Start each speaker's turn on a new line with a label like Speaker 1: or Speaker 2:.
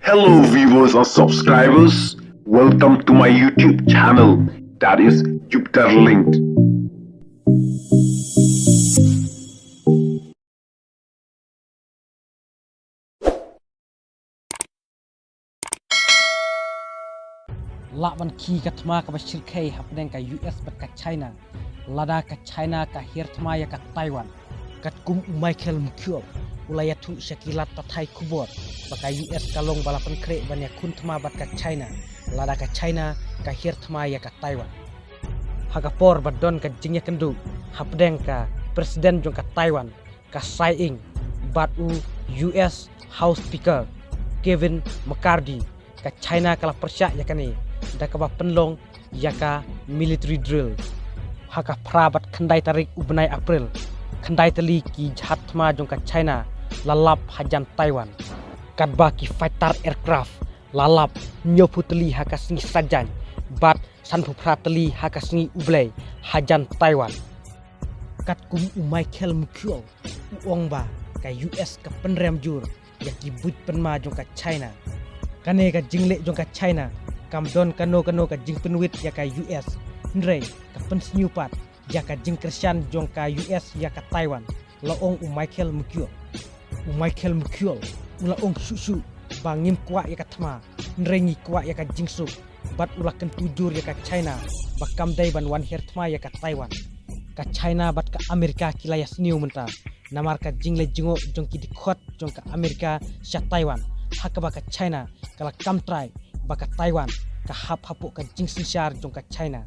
Speaker 1: Hello viewers and subscribers, welcome to my YouTube channel that is Jupiter Linked.
Speaker 2: Lawan ki katma ka bashir kai hapden ka US bat ka China lada ka China ka hirtma ya ka Taiwan kat kum Michael Mukyo ulayatu shakilat tatai kubot baka US kalong balapan kre banya kuntma bat ka China lada ka China ka hirtma ya ka Taiwan hagapor badon ka jingya kendu hapden ka presiden jong ka Taiwan ka Tsai Ing bat US House Speaker Kevin McCarthy ka China kala persya ya kani dakaba penlong yaka military drill haka prabat khandai tarik ubnai April khandai tali ki jhatma jong ka China lalap hajan Taiwan kadba ki fighter aircraft lalap nyoputli haka singi sajan bat sanpu pratli haka singi ublai hajan Taiwan kat kum Michael Mukyo uongba ka US ka penrem jur yaki but penma jong ka China kane ka jingle jong ka China kam don kano ka jing penwit ya ka US ndrei ka pensnyupat ya ka jing Christian jong ka US ya ka Taiwan laong Michael Mukyo laong susu bangim kwa ya ka thma ndrei ngi kwa ya ka jing su bat ulakan tujur ya ka China bakam dai ban wan her thma ya ka Taiwan ka China bat ka Amerika kilaya sniu menta namar ka jingle jingo jong ki dikhot jong ka Amerika sya Taiwan hakaba ka China kala kam try baka Taiwan ka hap-hapuk ka jing sinsyar jong ka China.